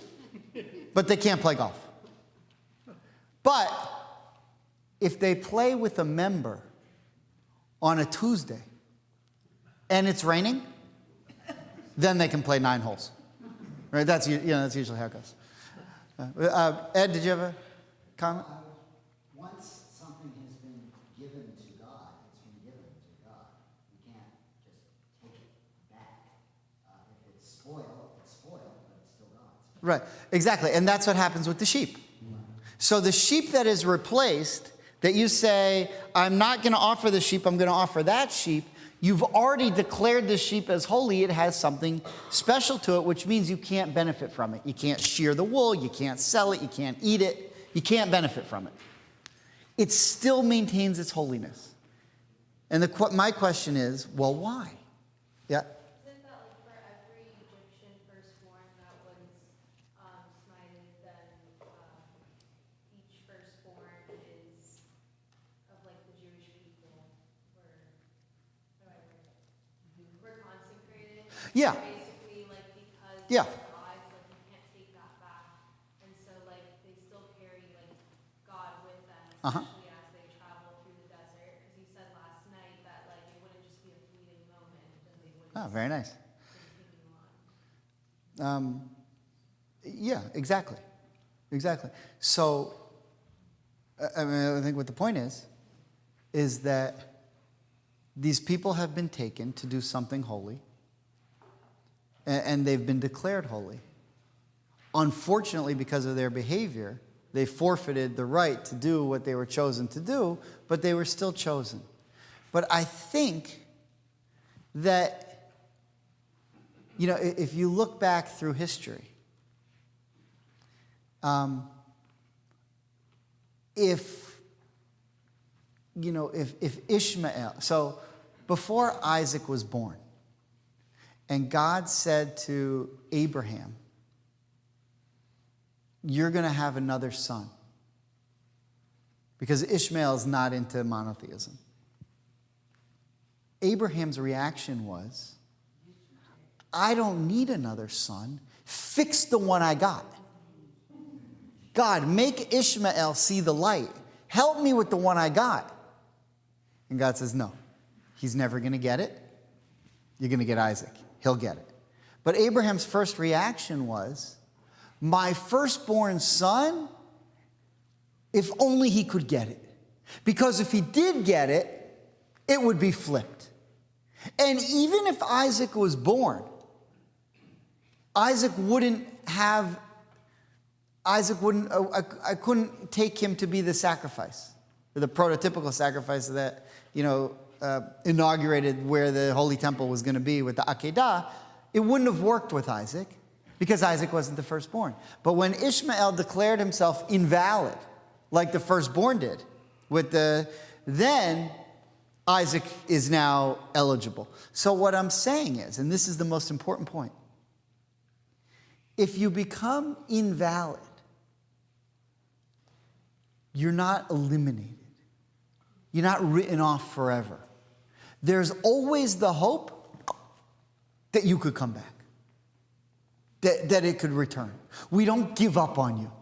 but they can't play golf. But if they play with a member on a Tuesday and it's raining, then they can play 9 holes. Right? That's usually how it goes. Ed, did you have a comment? Once something has been given to God, it's been given to God. You can't just take it back. If it's spoiled, but it's still God's. Right, exactly. And that's what happens with the sheep. So the sheep that is replaced, that you say, I'm not going to offer the sheep, I'm going to offer that sheep, you've already declared the sheep as holy. It has something special to it, which means you can't benefit from it. You can't shear the wool, you can't sell it, you can't eat it, you can't benefit from it. It still maintains its holiness. And my question is, well, why? Yeah? Isn't that like for every Egyptian firstborn that was smited, then each firstborn is of like the Jewish people were consecrated? Yeah. Basically, like because Yeah. it's God's, like you can't take that back, and so like they still carry like God with them, especially as they travel through the desert. Because you said last night that like it wouldn't just be a fleeting moment, and they wouldn't. Oh, very nice. Continue on. Yeah, exactly. Exactly. So, I mean, I think what the point is that these people have been taken to do something holy, and they've been declared holy. Unfortunately, because of their behavior, they forfeited the right to do what they were chosen to do, but they were still chosen. But I think that, if you look back through history, if Ishmael, so before Isaac was born, and God said to Abraham, you're going to have another son, because Ishmael is not into monotheism. Abraham's reaction was, I don't need another son. Fix the one I got. God, make Ishmael see the light. Help me with the one I got. And God says, no, he's never going to get it. You're going to get Isaac. He'll get it. But Abraham's first reaction was, my firstborn son, if only he could get it. Because if he did get it, it would be flipped. And even if Isaac was born, I couldn't take him to be the sacrifice, the prototypical sacrifice that, inaugurated where the Holy Temple was going to be with the Akedah. It wouldn't have worked with Isaac because Isaac wasn't the firstborn. But when Ishmael declared himself invalid, like the firstborn did, then Isaac is now eligible. So what I'm saying is, and this is the most important point, if you become invalid, you're not eliminated. You're not written off forever. There's always the hope that you could come back, that it could return. We don't give up on you.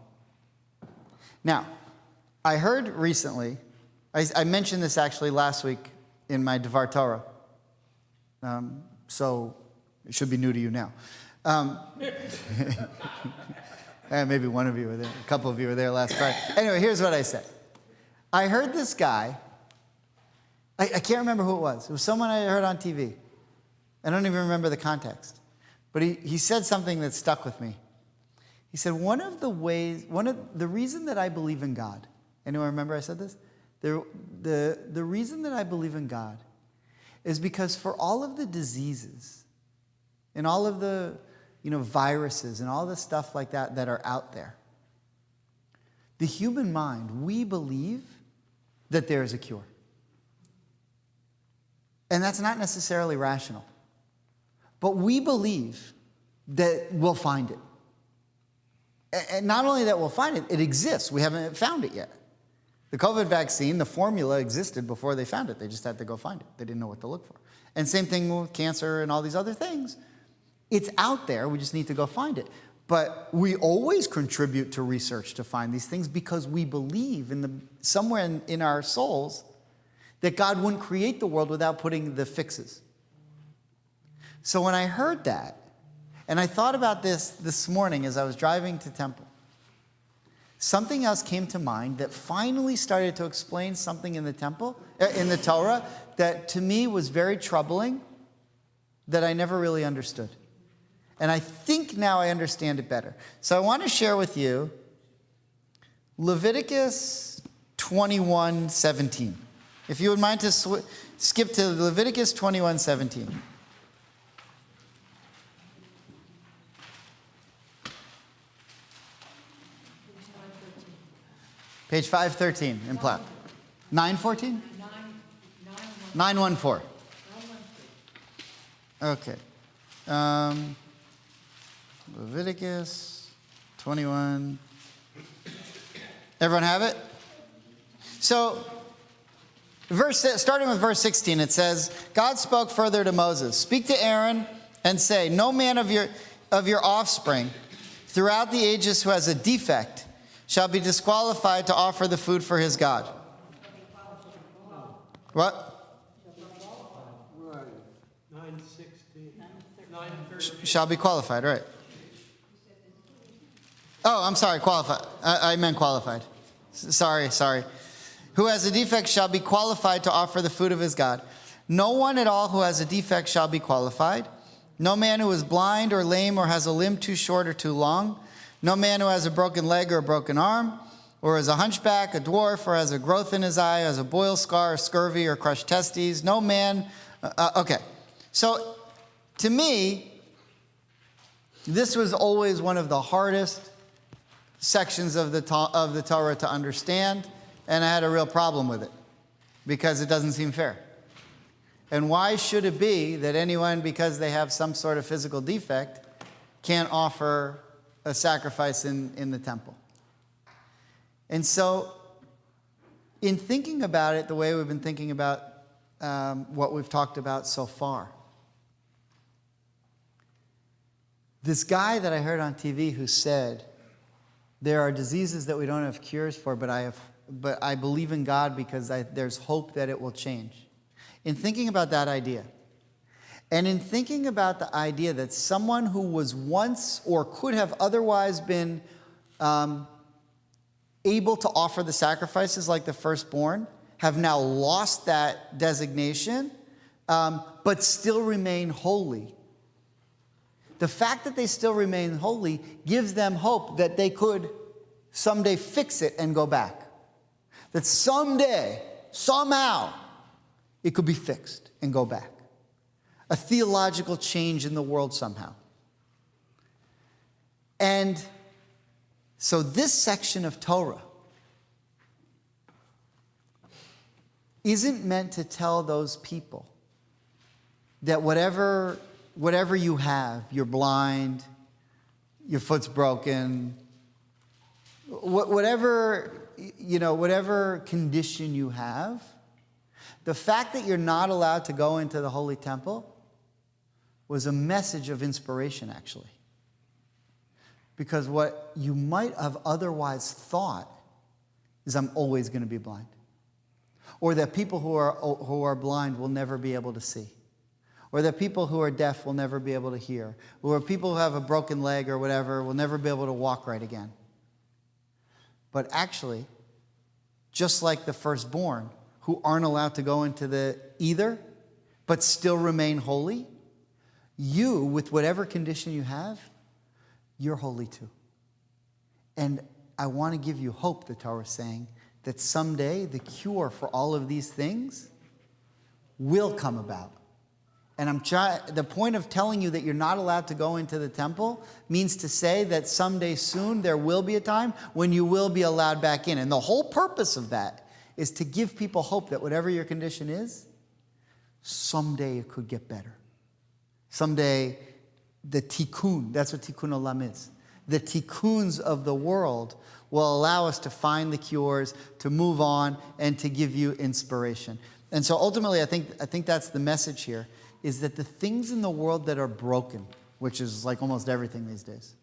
Now, I heard recently, I mentioned this actually last week in my Devar Torah, so it should be new to you now. Maybe one of you were there, a couple of you were there last Friday. Anyway, here's what I said. I heard this guy, I can't remember who it was. It was someone I heard on TV. I don't even remember the context. But he said something that stuck with me. He said, the reason that I believe in God, anyone remember I said this? The reason that I believe in God is because for all of the diseases and all of the viruses and all the stuff like that that are out there, the human mind, we believe that there is a cure. And that's not necessarily rational. But we believe that we'll find it. And not only that we'll find it, it exists. We haven't found it yet. The COVID vaccine, the formula existed before they found it. They just had to go find it. They didn't know what to look for. And same thing with cancer and all these other things. It's out there. We just need to go find it. But we always contribute to research to find these things because we believe somewhere in our souls that God wouldn't create the world without putting the fixes. So when I heard that, and I thought about this morning as I was driving to temple, something else came to mind that finally started to explain something in the Torah, that to me was very troubling, that I never really understood. And I think now I understand it better. So I want to share with you Leviticus 21:17. If you would mind to skip to Leviticus 21:17. Page 513 in plaque. 914? 914. Okay. Leviticus 21. Everyone have it? So, starting with verse 16, it says, God spoke further to Moses, speak to Aaron and say, no man of your offspring throughout the ages who has a defect shall be disqualified to offer the food for his God. What? 9:16. 9:13. Shall be qualified, right. Oh, I'm sorry, qualified. I meant qualified. Sorry. Who has a defect shall be qualified to offer the food of his God. No one at all who has a defect shall be qualified. No man who is blind or lame or has a limb too short or too long. No man who has a broken leg or a broken arm, or is a hunchback, a dwarf, or has a growth in his eye, has a boil scar, or scurvy, or crushed testes. No man. Okay. So, to me, this was always one of the hardest sections of the Torah to understand, and I had a real problem with it because it doesn't seem fair. And why should it be that anyone, because they have some sort of physical defect, can't offer a sacrifice in the temple? And so, in thinking about it the way we've been thinking about what we've talked about so far, this guy that I heard on TV who said, there are diseases that we don't have cures for, but I believe in God because there's hope that it will change. In thinking about that idea, and in thinking about the idea that someone who was once or could have otherwise been able to offer the sacrifices like the firstborn have now lost that designation, but still remain holy. The fact that they still remain holy gives them hope that they could someday fix it and go back. That someday, somehow, it could be fixed and go back. A theological change in the world somehow. And so this section of Torah isn't meant to tell those people that whatever you have, you're blind, your foot's broken, whatever condition you have, the fact that you're not allowed to go into the Holy Temple was a message of inspiration, actually. Because what you might have otherwise thought is, I'm always going to be blind. Or that people who are blind will never be able to see. Or that people who are deaf will never be able to hear. Or people who have a broken leg or whatever will never be able to walk right again. But actually, just like the firstborn, who aren't allowed to go into either, but still remain holy, you, with whatever condition you have, you're holy too. And I want to give you hope, the Torah is saying, that someday the cure for all of these things will come about. And the point of telling you that you're not allowed to go into the temple means to say that someday soon there will be a time when you will be allowed back in. And the whole purpose of that is to give people hope that whatever your condition is, someday it could get better. Someday the tikkun, that's what tikkun olam is. The tikkuns of the world will allow us to find the cures, to move on, and to give you inspiration. And so ultimately, I think that's the message here, is that the things in the world that are broken, which is like almost everything these days,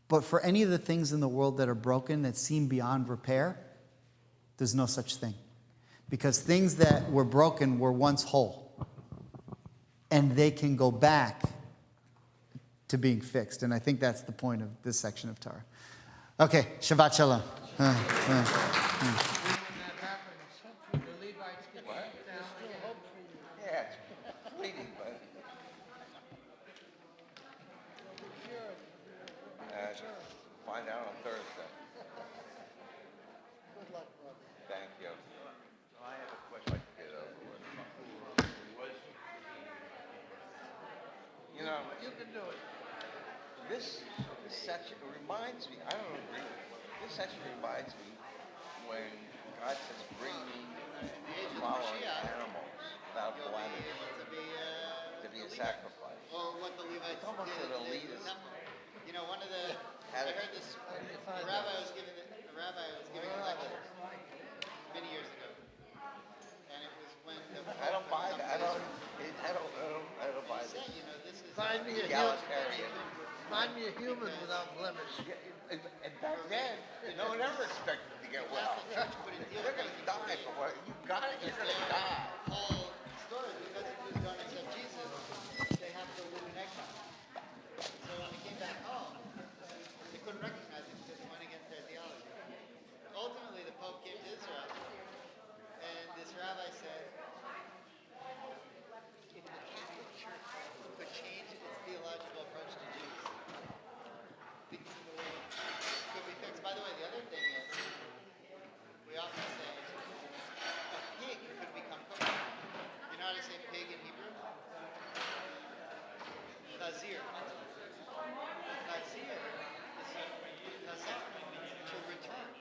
but for any of the things in the world that are broken, that seem beyond repair, there's no such thing. Because things that were broken were once whole. And they can go back to being fixed. And I think that's the point of this section of Torah. Okay, Shabbat Shalom. Yeah, it's fleeting, but find out on Thursday. Good luck, brother. Thank you. I have a question. Get over with. You know, You can do it. this section reminds me. I don't agree with it. This section reminds me when God says, "Bring me the following animals without blemish to be a sacrifice." Or what the Levites almost did an in the elitist. temple. You know, one of the, I Had it- heard this, the rabbi was giving a lecture many years ago. And it was when the I don't buy that. I don't buy He said, this. you know, this is. Find me a Egalitarian. Find me a human without blemish. And back then, no one ever expected to get well. They're going to die for what you got it. You're going to die. Whole story, because if Jews don't accept Jesus, they have to live in exile. So when they came back home, they couldn't recognize him because it went against their theology. Ultimately, the Pope came to Israel, and this rabbi said, if the Catholic Church could change its theological approach to Jews, things could be fixed. By the way, the other thing is, we often say, a pig could become cooked. You know how to say pig in Hebrew? Chazir. Chazir is chazar, to return.